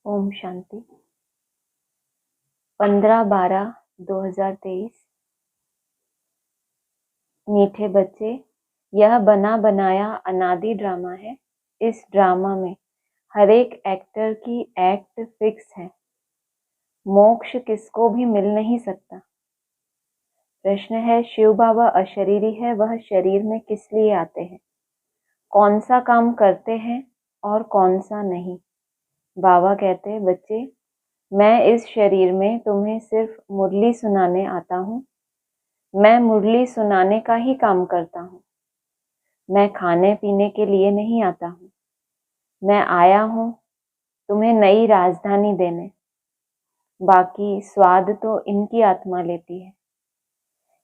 ओम शांति। 15/12/2023। मीठे बच्चे, यह बना बनाया अनादि ड्रामा है। इस ड्रामा में हर एक एक्टर की एक्ट फिक्स है। मोक्ष किसको भी मिल नहीं सकता। प्रश्न है, शिव बाबा अशरीरी है, वह शरीर में किस लिए आते हैं, कौन सा काम करते हैं और कौन सा नहीं। बाबा कहते हैं, बच्चे मैं इस शरीर में तुम्हें सिर्फ मुरली सुनाने आता हूँ। मैं मुरली सुनाने का ही काम करता हूँ। मैं खाने पीने के लिए नहीं आता हूँ। मैं आया हूँ तुम्हें नई राजधानी देने। बाकी स्वाद तो इनकी आत्मा लेती है।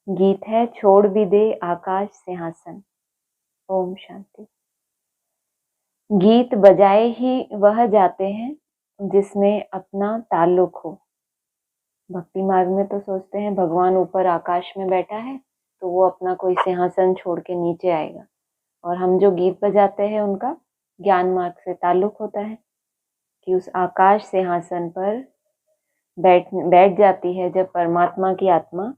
गीत है, छोड़ भी दे आकाश सिंहासन। ओम शांति। गीत बजाए ही वह जाते हैं जिसमें अपना ताल्लुक हो। भक्ति मार्ग में तो सोचते हैं भगवान ऊपर आकाश में बैठा है तो वो अपना कोई सिंहासन छोड़ के नीचे आएगा, और हम जो गीत बजाते हैं उनका ज्ञान मार्ग से ताल्लुक होता है कि उस आकाश सिंहासन पर बैठ जाती है जब परमात्मा की आत्मा,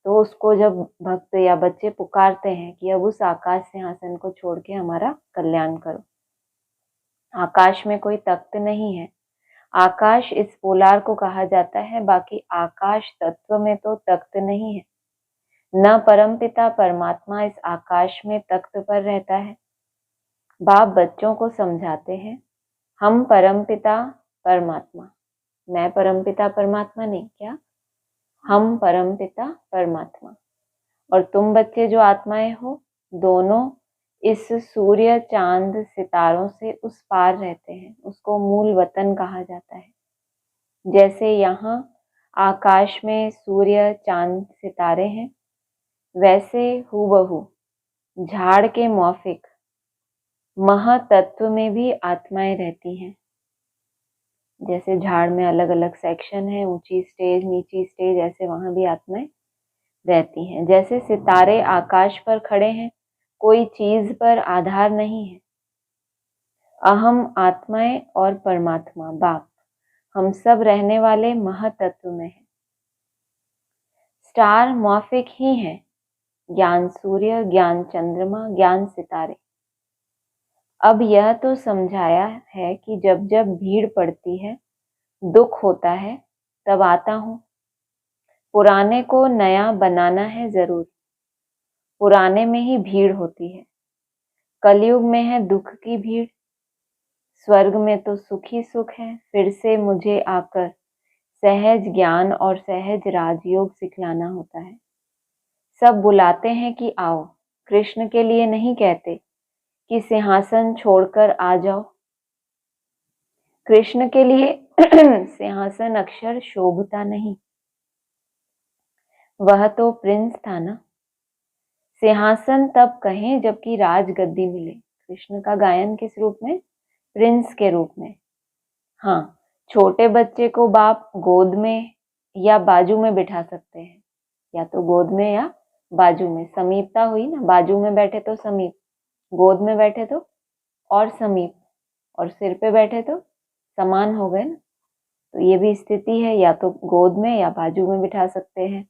तो उसको जब भक्त या बच्चे पुकारते हैं कि अब उस आकाश सिंहासन को छोड़ के हमारा कल्याण करो। आकाश में कोई तख्त नहीं है। आकाश इस पोलार को कहा जाता है, बाकी आकाश तत्व में तो तख्त नहीं है। न परमपिता परमात्मा इस आकाश में तख्त पर रहता है। बाप बच्चों को समझाते हैं, हम परमपिता परमात्मा, मैं परमपिता परमात्मा नहीं, क्या हम परमपिता परमात्मा, और तुम बच्चे जो आत्माएं हो, दोनों इस सूर्य चांद सितारों से उस पार रहते हैं। उसको मूल वतन कहा जाता है। जैसे यहाँ आकाश में सूर्य चांद सितारे हैं, वैसे हूबहू झाड़ के मौफिक महातत्व में भी आत्माएं रहती हैं। जैसे झाड़ में अलग अलग सेक्शन है, ऊंची स्टेज नीची स्टेज, ऐसे वहां भी आत्माएं रहती हैं। जैसे सितारे आकाश पर खड़े हैं, कोई चीज पर आधार नहीं है। अहम आत्माएं और परमात्मा बाप, हम सब रहने वाले महातत्व में हैं। स्टार मौफिक ही हैं, ज्ञान सूर्य, ज्ञान चंद्रमा, ज्ञान सितारे। अब यह तो समझाया है कि जब जब भीड़ पड़ती है, दुख होता है, तब आता हूँ। पुराने को नया बनाना है जरूर। पुराने में ही भीड़ होती है। कलयुग में है दुख की भीड़, स्वर्ग में तो सुख ही सुख है। फिर से मुझे आकर सहज ज्ञान और सहज राजयोग सिखलाना होता है। सब बुलाते हैं कि आओ, कृष्ण के लिए नहीं कहते कि सिंहासन छोड़कर आ जाओ। कृष्ण के लिए सिंहासन अक्षर शोभता नहीं, वह तो प्रिंस था ना। सिंहासन तब कहें जबकि राजगद्दी मिले। कृष्ण का गायन किस रूप में? प्रिंस के रूप में। हाँ, छोटे बच्चे को बाप गोद में या बाजू में बिठा सकते हैं, या तो गोद में या बाजू में। समीपता हुई ना, बाजू में बैठे तो समीप, गोद में बैठे तो और समीप, और सिर पे बैठे तो समान हो गए ना। तो ये भी स्थिति है, या तो गोद में या बाजू में बिठा सकते हैं।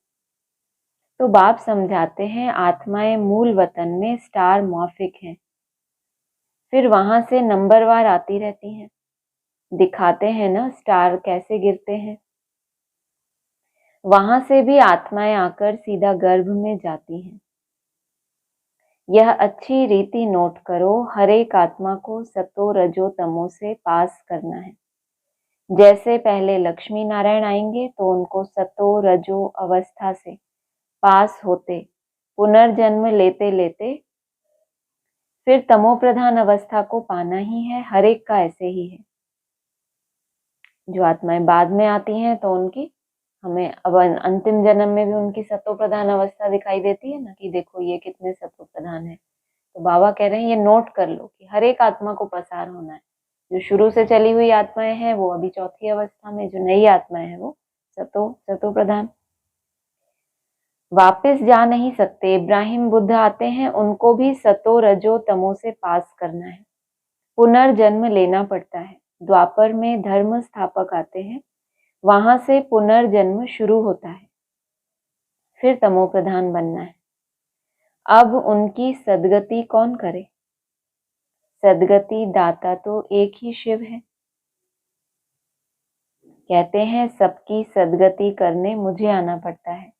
तो बाप समझाते हैं आत्माएं मूल वतन में स्टार मॉर्फिक हैं, फिर वहां से नंबरवार आती रहती हैं। दिखाते हैं ना स्टार कैसे गिरते हैं। वहां से भी आत्माएं आकर सीधा गर्भ में जाती हैं। यह अच्छी रीति नोट करो, हर एक आत्मा को सतो रजो तमो से पास करना है। जैसे पहले लक्ष्मी नारायण आएंगे तो उनको सतो रजो अवस्था से पास होते, पुनर्जन्म लेते लेते फिर तमो प्रधान अवस्था को पाना ही है। हर एक का ऐसे ही है। जो आत्माएं बाद में आती हैं तो उनकी हमें अब अंतिम जन्म में भी उनकी सतो प्रधान अवस्था दिखाई देती है ना, कि देखो ये कितने सतो प्रधान है। तो बाबा कह रहे हैं ये नोट कर लो कि हर एक आत्मा को पसार होना है। जो शुरू से चली हुई आत्माएं हैं वो अभी चौथी अवस्था में, जो नई आत्माएं हैं वो सतो प्रधान। वापस जा नहीं सकते। इब्राहिम बुद्ध आते हैं, उनको भी सतो रजो तमो से पास करना है। पुनर्जन्म लेना पड़ता है। द्वापर में धर्म स्थापक आते हैं, वहां से पुनर्जन्म शुरू होता है, फिर तमो प्रधान बनना है। अब उनकी सद्गति कौन करे? सद्गति दाता तो एक ही शिव है। कहते हैं सबकी सद्गति करने मुझे आना पड़ता है,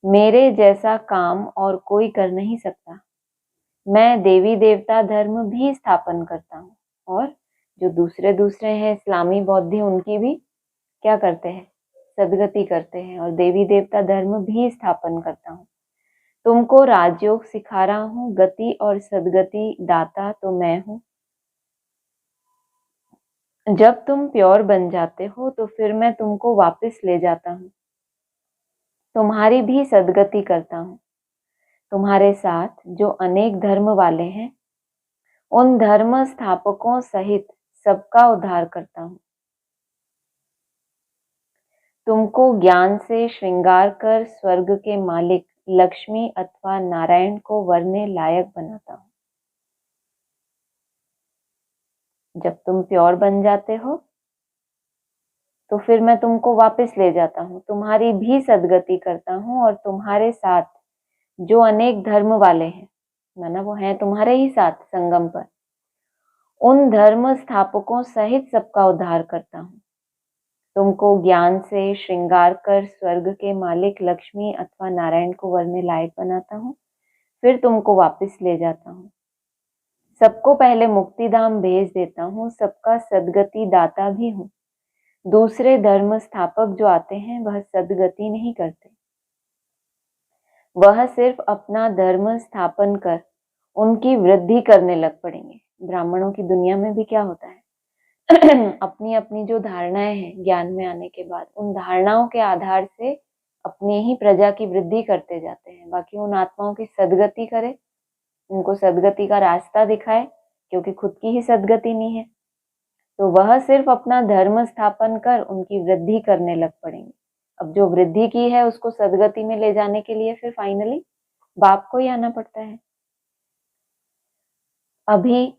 मेरे जैसा काम और कोई कर नहीं सकता। मैं देवी देवता धर्म भी स्थापन करता हूँ, और जो दूसरे हैं इस्लामी बौद्धी, उनकी भी क्या करते हैं? सद्गति करते हैं, और देवी देवता धर्म भी स्थापन करता हूँ। तुमको राजयोग सिखा रहा हूँ, गति और सद्गति दाता तो मैं हूँ। जब तुम प्योर बन जाते हो तो फिर मैं तुमको वापस ले जाता हूँ, तुम्हारी भी सद्गति करता हूँ। तुम्हारे साथ जो अनेक धर्म वाले हैं, उन धर्म स्थापकों सहित सबका उद्धार करता हूँ। तुमको ज्ञान से श्रृंगार कर स्वर्ग के मालिक लक्ष्मी अथवा नारायण को वरने लायक बनाता हूँ। जब तुम प्योर बन जाते हो तो फिर मैं तुमको वापस ले जाता हूँ, तुम्हारी भी सद्गति करता हूँ, और तुम्हारे साथ जो अनेक धर्म वाले हैं, माना वो हैं तुम्हारे ही साथ संगम पर, उन धर्म स्थापकों सहित सबका उद्धार करता हूँ। तुमको ज्ञान से श्रृंगार कर स्वर्ग के मालिक लक्ष्मी अथवा नारायण को वरने लायक बनाता हूँ, फिर तुमको वापस ले जाता हूँ। सबको पहले मुक्तिधाम भेज देता हूँ, सबका सद्गति दाता भी हूँ। दूसरे धर्म स्थापक जो आते हैं वह सद्गति नहीं करते, वह सिर्फ अपना धर्म स्थापन कर उनकी वृद्धि करने लग पड़ेंगे। ब्राह्मणों की दुनिया में भी क्या होता है, अपनी अपनी जो धारणाएं हैं ज्ञान में आने के बाद, उन धारणाओं के आधार से अपनी ही प्रजा की वृद्धि करते जाते हैं। बाकी उन आत्माओं की सद्गति करे, उनको सद्गति का रास्ता दिखाए, क्योंकि खुद की ही सद्गति नहीं है, तो वह सिर्फ अपना धर्म स्थापन कर उनकी वृद्धि करने लग पड़ेंगे। अब जो वृद्धि की है उसको सद्गति में ले जाने के लिए फिर फाइनली बाप को ही आना पड़ता है। अभी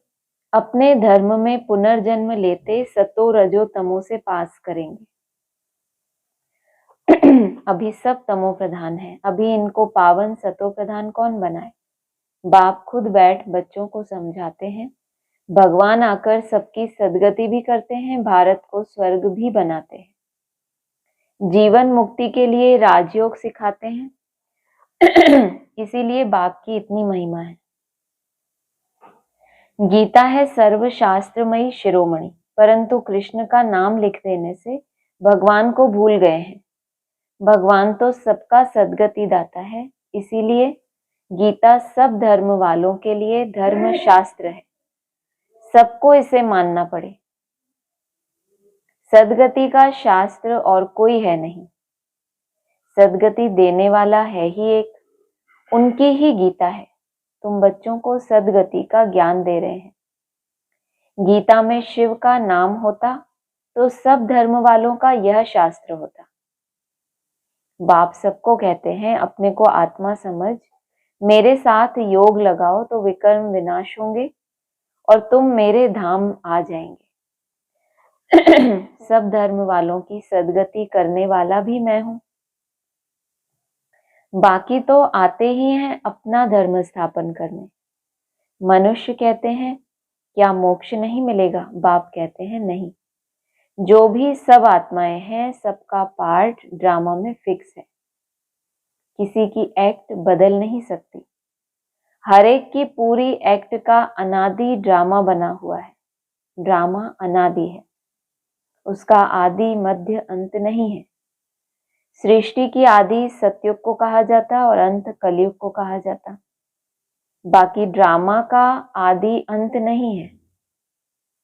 अपने धर्म में पुनर्जन्म लेते सतो रजो तमो से पास करेंगे। अभी सब तमो प्रधान है, अभी इनको पावन सतो प्रधान कौन बनाए? बाप खुद बैठ बच्चों को समझाते हैं, भगवान आकर सबकी सद्गति भी करते हैं, भारत को स्वर्ग भी बनाते हैं, जीवन मुक्ति के लिए राजयोग सिखाते हैं। इसीलिए बाप की इतनी महिमा है। गीता है सर्वशास्त्रमयी शिरोमणि, परंतु कृष्ण का नाम लिख देने से भगवान को भूल गए हैं। भगवान तो सबका सद्गति दाता है, इसीलिए गीता सब धर्म वालों के लिए धर्म शास्त्र है, सबको इसे मानना पड़े। सद्गति का शास्त्र और कोई है नहीं, सद्गति देने वाला है ही एक, उनकी ही गीता है। तुम बच्चों को सद्गति का ज्ञान दे रहे हैं। गीता में शिव का नाम होता तो सब धर्म वालों का यह शास्त्र होता। बाप सबको कहते हैं अपने को आत्मा समझ, मेरे साथ योग लगाओ तो विकर्म विनाश होंगे और तुम मेरे धाम आ जाएंगे। सब धर्म वालों की सद्गति करने वाला भी मैं हूं। बाकी तो आते ही हैं अपना धर्म स्थापन करने। मनुष्य कहते हैं क्या मोक्ष नहीं मिलेगा? बाप कहते हैं नहीं, जो भी सब आत्माएं हैं सबका पार्ट ड्रामा में फिक्स है, किसी की एक्ट बदल नहीं सकती। हर एक की पूरी एक्ट का अनादि ड्रामा बना हुआ है। ड्रामा अनादि है, उसका आदि मध्य अंत नहीं है। सृष्टि की आदि सतयुग को कहा जाता और अंत कलयुग को कहा जाता। बाकी ड्रामा का आदि अंत नहीं है,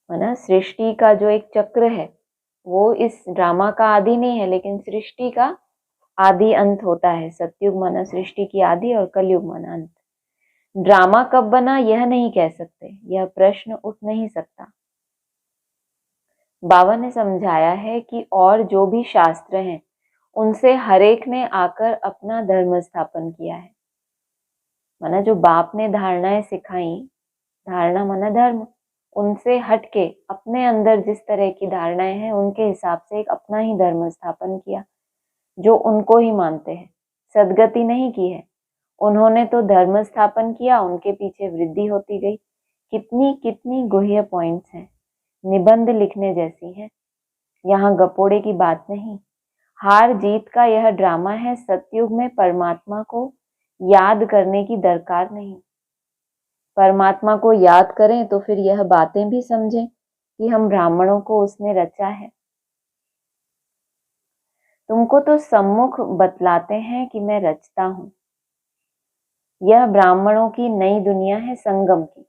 ना। सृष्टि का जो एक चक्र है वो इस ड्रामा का आदि नहीं है, लेकिन सृष्टि का आदि अंत होता है। सतयुग माना सृष्टि की आदि और कलयुग माना अंत। ड्रामा कब बना यह नहीं कह सकते, यह प्रश्न उठ नहीं सकता। बाबा ने समझाया है कि और जो भी शास्त्र हैं उनसे हर एक ने आकर अपना धर्म स्थापन किया है। माना जो बाप ने धारणाएं सिखाई, धारणा माना धर्म, उनसे हटके अपने अंदर जिस तरह की धारणाएं हैं उनके हिसाब से एक अपना ही धर्म स्थापन किया, जो उनको ही मानते हैं। सदगति नहीं की है उन्होंने, तो धर्म स्थापन किया, उनके पीछे वृद्धि होती गई। कितनी कितनी गुह्य पॉइंट्स हैं, निबंध लिखने जैसी हैं। यहाँ गपोड़े की बात नहीं, हार जीत का यह ड्रामा है। सतयुग में परमात्मा को याद करने की दरकार नहीं। परमात्मा को याद करें तो फिर यह बातें भी समझें कि हम ब्राह्मणों को उसने रचा है। तुमको तो सम्मुख बतलाते हैं कि मैं रचता हूं। यह ब्राह्मणों की नई दुनिया है संगम की।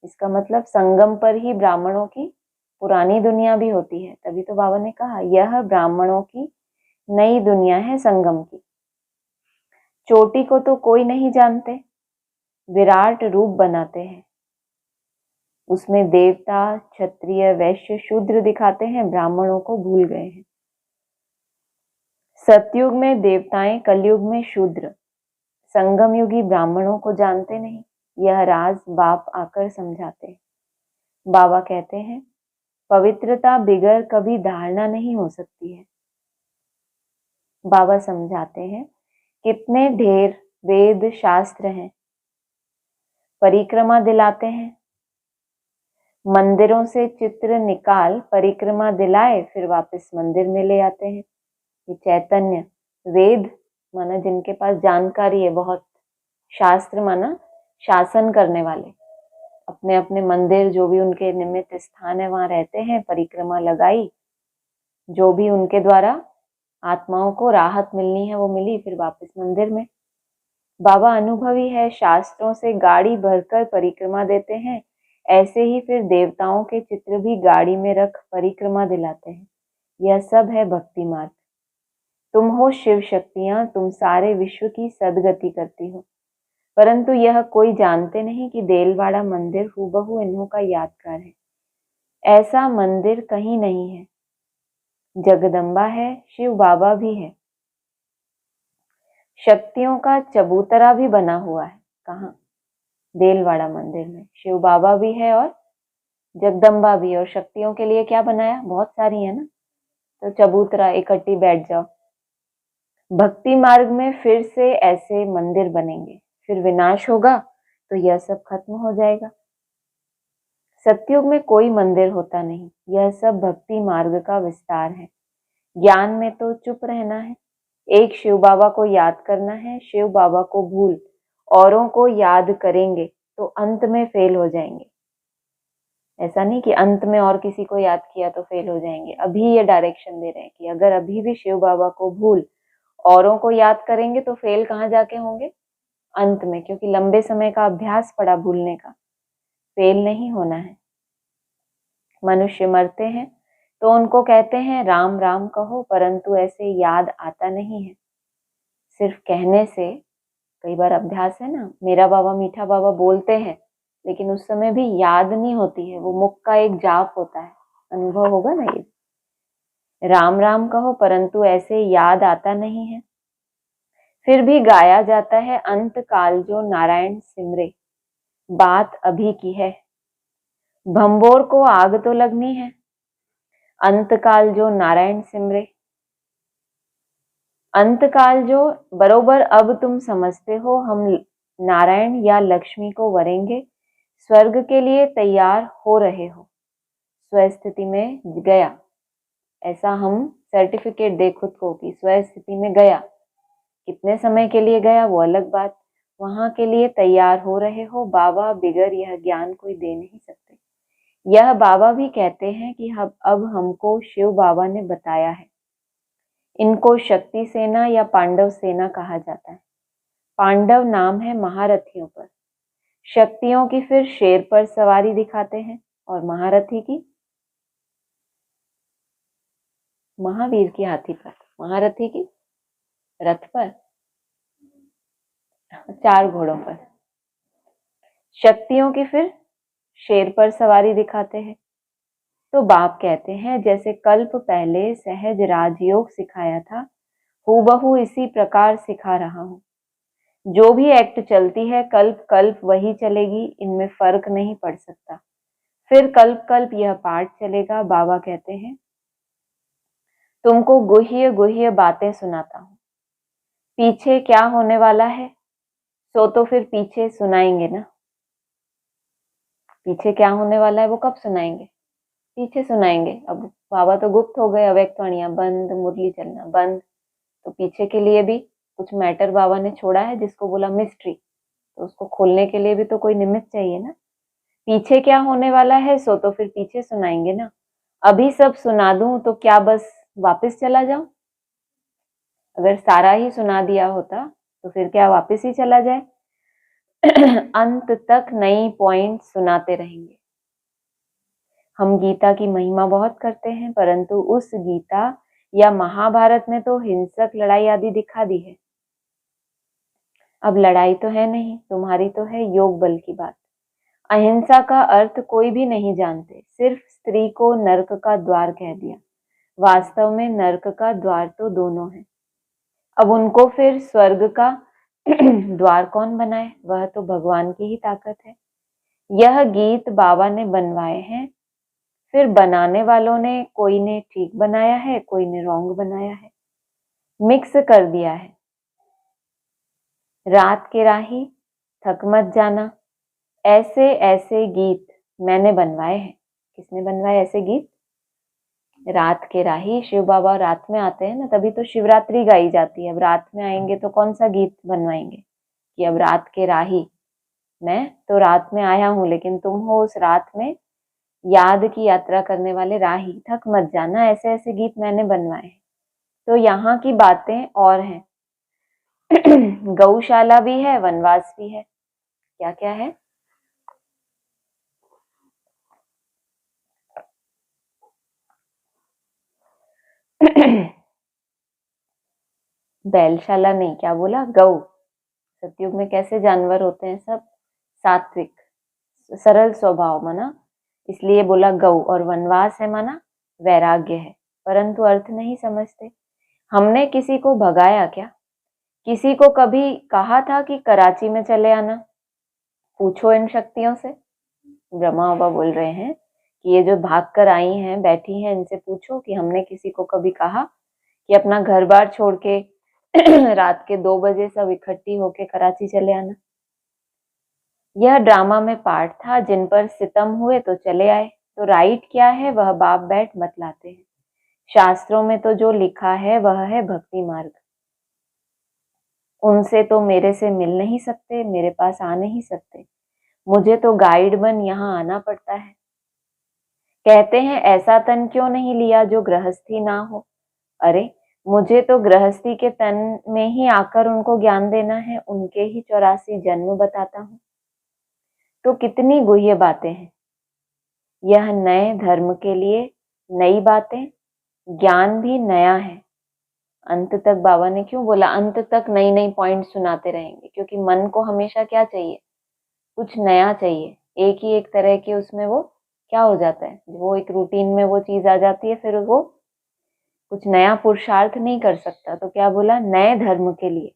इसका मतलब संगम पर ही ब्राह्मणों की पुरानी दुनिया भी होती है। तभी तो बाबा ने कहा यह ब्राह्मणों की नई दुनिया है संगम की। चोटी को तो कोई नहीं जानते, विराट रूप बनाते हैं, उसमें देवता क्षत्रिय वैश्य शूद्र दिखाते हैं, ब्राह्मणों को भूल गए हैं। सतयुग में देवताएं, कलयुग में शूद्र, संगम युगी ब्राह्मणों को जानते नहीं। यह राज बाप आकर समझाते हैं। बाबा कहते हैं पवित्रता बिगर कभी धारणा नहीं हो सकती है। बाबा समझाते हैं कितने ढेर वेद शास्त्र हैं, परिक्रमा दिलाते हैं। मंदिरों से चित्र निकाल परिक्रमा दिलाए, फिर वापस मंदिर में ले आते हैं। ये चैतन्य वेद माना जिनके पास जानकारी है बहुत, शास्त्र माना शासन करने वाले, अपने अपने मंदिर जो भी उनके निमित्त स्थान है वहां रहते हैं, परिक्रमा लगाई, जो भी उनके द्वारा आत्माओं को राहत मिलनी है वो मिली, फिर वापस मंदिर में। बाबा अनुभवी है, शास्त्रों से गाड़ी भरकर परिक्रमा देते हैं। ऐसे ही फिर देवताओं के चित्र भी गाड़ी में रख परिक्रमा दिलाते हैं। यह सब है भक्ति मार्ग। तुम हो शिव शक्तियां, तुम सारे विश्व की सदगति करती हो, परंतु यह कोई जानते नहीं कि देलवाड़ा मंदिर हूबहू इन्हों का यादगार है। ऐसा मंदिर कहीं नहीं है। जगदम्बा है, शिव बाबा भी है, शक्तियों का चबूतरा भी बना हुआ है। कहाँ? देलवाड़ा मंदिर में शिव बाबा भी है और जगदम्बा भी। और शक्तियों के लिए क्या बनाया? बहुत सारी है ना, तो चबूतरा इकट्ठी बैठ जाओ। भक्ति मार्ग में फिर से ऐसे मंदिर बनेंगे, फिर विनाश होगा तो यह सब खत्म हो जाएगा। सतयुग में कोई मंदिर होता नहीं, यह सब भक्ति मार्ग का विस्तार है। ज्ञान में तो चुप रहना है, एक शिव बाबा को याद करना है। शिव बाबा को भूल औरों को याद करेंगे तो अंत में फेल हो जाएंगे। ऐसा नहीं कि अंत में और किसी को याद किया तो फेल हो जाएंगे। अभी ये डायरेक्शन दे रहे हैं कि अगर अभी भी शिव बाबा को भूल औरों को याद करेंगे तो फेल कहाँ जाके होंगे? अंत में, क्योंकि लंबे समय का अभ्यास पड़ा भूलने का। फेल नहीं होना है। मनुष्य मरते हैं तो उनको कहते हैं राम राम कहो, परंतु ऐसे याद आता नहीं है। सिर्फ कहने से, कई बार अभ्यास है ना, मेरा बाबा मीठा बाबा बोलते हैं लेकिन उस समय भी याद नहीं होती है, वो मुख का एक जाप होता है। अनुभव होगा ना ये, राम राम कहो परंतु ऐसे याद आता नहीं है। फिर भी गाया जाता है अंत काल जो नारायण सिमरे, बात अभी की है। भंबोर को आग तो लगनी है, अंतकाल जो नारायण सिमरे। अंतकाल जो बरोबर अब तुम समझते हो, हम नारायण या लक्ष्मी को वरेंगे, स्वर्ग के लिए तैयार हो रहे हो, स्वस्थिति में गया, ऐसा हम सर्टिफिकेट दे खुद को कि स्वस्थिति में गया। कितने समय के लिए गया वो अलग बात, वहां के लिए तैयार हो रहे हो। बाबा बिगर यह ज्ञान कोई दे नहीं सकते। यह बाबा भी कहते हैं कि अब हमको शिव बाबा ने बताया है। इनको शक्ति सेना या पांडव सेना कहा जाता है। पांडव नाम है महारथियों पर, शक्तियों की फिर शेर पर सवारी दिखाते हैं, और महारथी की महावीर की हाथी पर, महारथी की रथ पर, 4 घोड़ों पर। शक्तियों की फिर शेर पर सवारी दिखाते हैं। तो बाप कहते हैं जैसे कल्प पहले सहज राजयोग सिखाया था, हूबहू इसी प्रकार सिखा रहा हूं। जो भी एक्ट चलती है कल्प कल्प वही चलेगी, इनमें फर्क नहीं पड़ सकता। फिर कल्प कल्प यह पाठ चलेगा। बाबा कहते हैं, तुमको गुह्य गुह्य बातें सुनाता हूँ। पीछे क्या होने वाला है सो तो फिर पीछे सुनाएंगे ना। पीछे क्या होने वाला है वो कब सुनाएंगे? पीछे सुनाएंगे। अब बाबा तो गुप्त हो गए, अव्यक्त वाणियां बंद, मुरली चलना बंद, तो पीछे के लिए भी कुछ मैटर बाबा ने छोड़ा है जिसको बोला मिस्ट्री, तो उसको खोलने के लिए भी तो कोई निमित्त चाहिए ना। पीछे क्या होने वाला है सो तो फिर पीछे सुनाएंगे ना। अभी सब सुना दूं तो क्या बस वापस चला जाऊं? अगर सारा ही सुना दिया होता तो फिर क्या वापस ही चला जाए? अंत तक नई पॉइंट सुनाते रहेंगे। हम गीता की महिमा बहुत करते हैं, परंतु उस गीता या महाभारत में तो हिंसक लड़ाई आदि दिखा दी है। अब लड़ाई तो है नहीं, तुम्हारी तो है योग बल की बात। अहिंसा का अर्थ कोई भी नहीं जानते, सिर्फ स्त्री को नरक का द्वार कह दिया। वास्तव में नरक का द्वार तो दोनों है। अब उनको फिर स्वर्ग का द्वार कौन बनाए? वह तो भगवान की ही ताकत है। यह गीत बाबा ने बनवाए हैं, फिर बनाने वालों ने, कोई ने ठीक बनाया है, कोई ने रॉन्ग बनाया है, मिक्स कर दिया है। रात के राही, थक मत जाना, ऐसे ऐसे गीत मैंने बनवाए हैं। किसने बनवाए ऐसे गीत? रात के राही। शिव बाबा रात में आते हैं ना, तभी तो शिवरात्रि गाई जाती है। अब रात में आएंगे तो कौन सा गीत बनवाएंगे कि अब रात के राही? मैं तो रात में आया हूं, लेकिन तुम हो उस रात में याद की यात्रा करने वाले राही। थक मत जाना, ऐसे ऐसे गीत मैंने बनवाए हैं। तो यहाँ की बातें और हैं। गौशाला भी है, वनवास भी है। क्या क्या है? बैलशाला नहीं, क्या बोला? गौ। सतयुग में कैसे जानवर होते हैं? सब सात्विक, सरल स्वभाव माना, इसलिए बोला गौ। और वनवास है माना वैराग्य है, परंतु अर्थ नहीं समझते। हमने किसी को भगाया क्या? किसी को कभी कहा था कि कराची में चले आना? पूछो इन शक्तियों से। ब्रह्मा बाबा बोल रहे हैं कि ये जो भाग कर आई हैं, बैठी हैं, इनसे पूछो कि हमने किसी को कभी कहा कि अपना घर बार छोड़ के रात के 2 बजे सब इकट्ठी होके कराची चले आना। यह ड्रामा में पार्ट था, जिन पर सितम हुए तो चले आए। तो राइट क्या है वह बाप बैठ बतलाते हैं। शास्त्रों में तो जो लिखा है वह है भक्ति मार्ग। उनसे तो मेरे से मिल नहीं सकते, मेरे पास आ नहीं सकते, मुझे तो गाइड बन यहाँ आना पड़ता है। कहते हैं ऐसा तन क्यों नहीं लिया जो गृहस्थी ना हो? अरे मुझे तो गृहस्थी के तन में ही आकर उनको ज्ञान देना है, उनके ही 84 जन्म बताता हूँ। तो कितनी गुह्य बातें हैं। यह नए धर्म के लिए नई बातें, ज्ञान भी नया है। अंत तक बाबा ने क्यों बोला अंत तक नई नई पॉइंट सुनाते रहेंगे? क्योंकि मन को हमेशा क्या चाहिए? कुछ नया चाहिए। एक ही एक तरह के उसमें वो क्या हो जाता है, वो एक रूटीन में वो चीज आ जाती है, फिर वो कुछ नया पुरुषार्थ नहीं कर सकता। तो क्या बोला? नए धर्म के लिए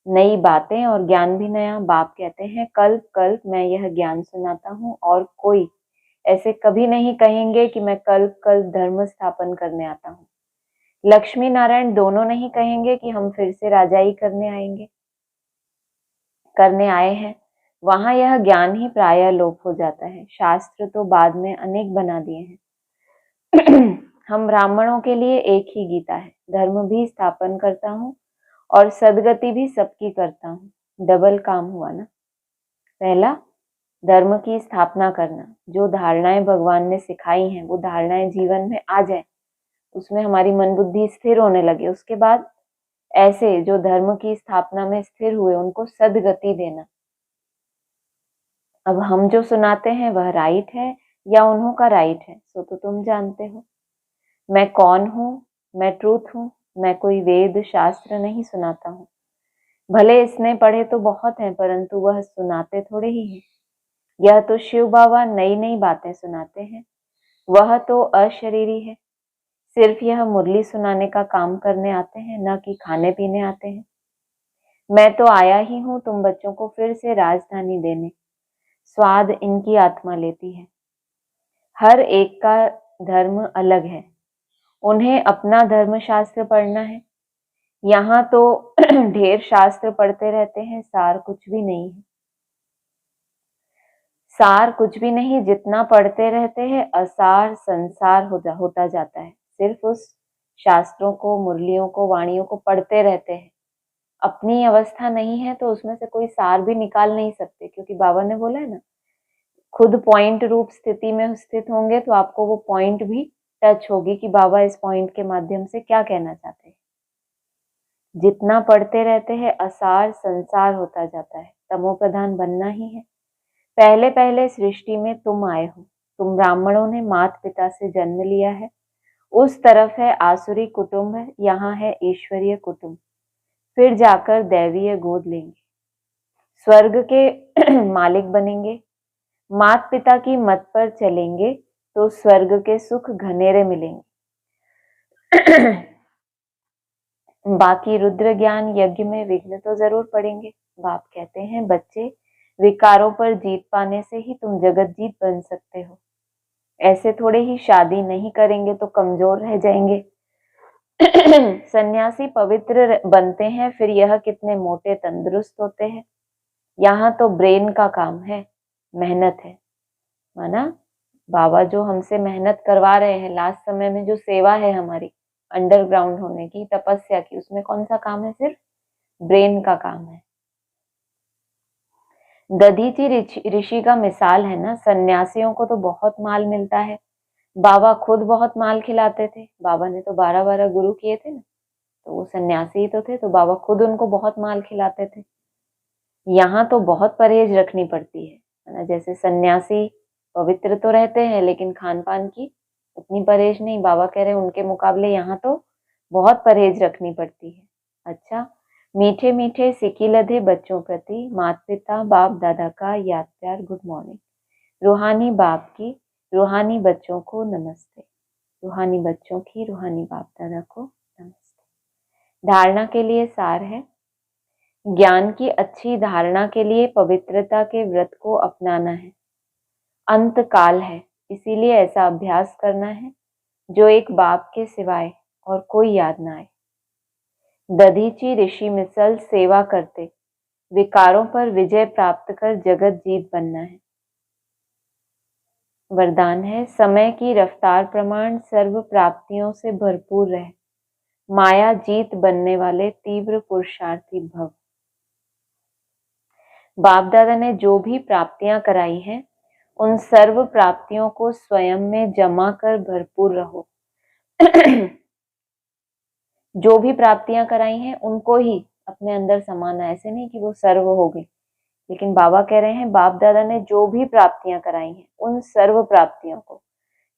नई बातें और ज्ञान भी नया। बाप कहते हैं कल्प कल्प मैं यह ज्ञान सुनाता हूँ, और कोई ऐसे कभी नहीं कहेंगे कि मैं कल्प कल्प धर्म स्थापन करने आता हूँ। लक्ष्मी नारायण दोनों नहीं कहेंगे कि हम फिर से राजाई करने आए हैं। वहां यह ज्ञान ही प्रायः लोप हो जाता है। शास्त्र तो बाद में अनेक बना दिए हैं। हम ब्राह्मणों के लिए एक ही गीता है। धर्म भी स्थापन करता हूँ और सदगति भी सबकी करता हूँ। डबल काम हुआ ना। पहला धर्म की स्थापना करना, जो धारणाएं भगवान ने सिखाई हैं वो धारणाएं जीवन में आ जाए, उसमें हमारी मन बुद्धि स्थिर होने लगे। उसके बाद ऐसे जो धर्म की स्थापना में स्थिर हुए उनको सदगति देना। अब हम जो सुनाते हैं वह राइट है या उन्हों का राइट है, सो तो तुम जानते हो। मैं कौन हूँ? मैं ट्रूथ हूँ। मैं कोई वेद शास्त्र नहीं सुनाता हूँ। भले इसने पढ़े तो बहुत हैं, परंतु वह सुनाते थोड़े ही हैं। यह तो शिव बाबा नई नई बातें सुनाते हैं। वह तो अशरीरी है, सिर्फ यह मुरली सुनाने का काम करने आते हैं, न कि खाने पीने आते हैं। मैं तो आया ही हूँ तुम बच्चों को फिर से राजधानी देने। स्वाद इनकी आत्मा लेती है। हर एक का धर्म अलग है, उन्हें अपना धर्म शास्त्र पढ़ना है। यहाँ तो ढेर शास्त्र पढ़ते रहते हैं, सार कुछ भी नहीं है। सार कुछ भी नहीं, जितना पढ़ते रहते हैं असार संसार होता जाता है। सिर्फ उस शास्त्रों को, मुरलियों को, वाणियों को पढ़ते रहते हैं। अपनी अवस्था नहीं है तो उसमें से कोई सार भी निकाल नहीं सकते, क्योंकि बाबा ने बोला है ना, खुद पॉइंट रूप स्थिति में स्थित होंगे तो आपको वो पॉइंट भी टच होगी कि बाबा इस पॉइंट के माध्यम से क्या कहना चाहते हैं। जितना पढ़ते रहते हैं असार संसार होता जाता है। तमो प्रधान बनना ही है। पहले पहले सृष्टि में तुम आए हो, तुम ब्राह्मणों ने माता पिता से जन्म लिया है। उस तरफ है आसुरी कुटुंब है, यहाँ है ईश्वरीय कुटुंब। फिर जाकर दैवीय गोद लेंगे, स्वर्ग के मालिक बनेंगे। माता पिता की मत पर चलेंगे तो स्वर्ग के सुख घनेरे मिलेंगे। बाकी रुद्र ज्ञान यज्ञ में विघ्न तो जरूर पड़ेंगे। बाप कहते हैं बच्चे, विकारों पर जीत पाने से ही तुम जगत जीत बन सकते हो। ऐसे थोड़े ही शादी नहीं करेंगे तो कमजोर रह जाएंगे। सन्यासी पवित्र बनते हैं, फिर यह कितने मोटे तंदुरुस्त होते हैं। यहाँ तो ब्रेन का काम है, मेहनत है, माना बाबा जो हमसे मेहनत करवा रहे हैं। लास्ट समय में जो सेवा है हमारी अंडरग्राउंड होने की, तपस्या की, उसमें कौन सा काम है? सिर्फ ब्रेन का काम है। दधीची ऋषि का मिसाल है ना। सन्यासियों को तो बहुत माल मिलता है, बाबा खुद बहुत माल खिलाते थे। बाबा ने तो 12-12 गुरु किए थे ना, तो वो सन्यासी ही तो थे, तो बाबा खुद उनको बहुत माल खिलाते थे। यहाँ तो बहुत परहेज रखनी पड़ती है ना। जैसे सन्यासी पवित्र तो रहते हैं लेकिन खान पान की उतनी परहेज नहीं। बाबा कह रहे हैं उनके मुकाबले यहाँ तो बहुत परहेज रखनी पड़ती है। अच्छा, मीठे मीठे सिकी लधे बच्चों प्रति माता पिता बाप दादा का याद प्यार गुड मॉर्निंग। रूहानी बाप की रूहानी बच्चों को नमस्ते। रूहानी बच्चों की रूहानी बाप दादा को नमस्ते। धारणा के लिए सार है, ज्ञान की अच्छी धारणा के लिए पवित्रता के व्रत को अपनाना है। अंत काल है, इसीलिए ऐसा अभ्यास करना है जो एक बाप के सिवाय और कोई याद ना आए। दधीची ऋषि मिसल सेवा करते, विकारों पर विजय प्राप्त कर जगत जीत बनना है। वरदान है, समय की रफ्तार प्रमाण सर्व प्राप्तियों से भरपूर रहे, माया जीत बनने वाले तीव्र पुरुषार्थी भव। बाप दादा ने जो भी प्राप्तियां कराई हैं उन सर्व प्राप्तियों को स्वयं में जमा कर भरपूर रहो। जो भी प्राप्तियां कराई हैं उनको ही अपने अंदर समाना। ऐसे नहीं कि वो सर्व हो गई, लेकिन बाबा कह रहे हैं बाप दादा ने जो भी प्राप्तियां कराई हैं उन सर्व प्राप्तियों को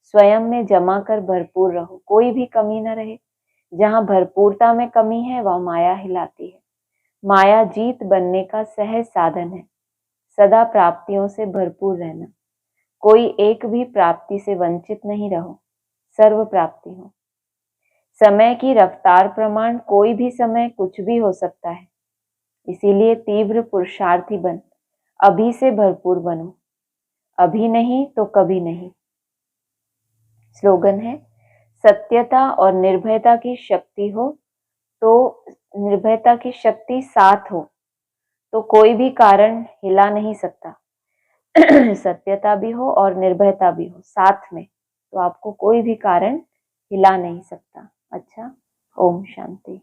स्वयं में जमा कर भरपूर रहो, कोई भी कमी न रहे। जहां भरपूरता में कमी है वह माया हिलाती है। माया जीत बनने का सहज साधन है। सदा प्राप्तियों से भरपूर रहना, कोई एक भी प्राप्ति से वंचित नहीं रहो, सर्व प्राप्ति हो। समय की रफ्तार प्रमाण कोई भी समय कुछ भी हो सकता है, इसीलिए तीव्र पुरुषार्थी बन, अभी से भरपूर बनो, अभी नहीं तो कभी नहीं। स्लोगन है, सत्यता और निर्भयता की शक्ति हो तो निर्भयता की शक्ति साथ हो तो कोई भी कारण हिला नहीं सकता। सत्यता भी हो और निर्भयता भी हो साथ में, तो आपको कोई भी कारण हिला नहीं सकता। अच्छा, ओम शांति।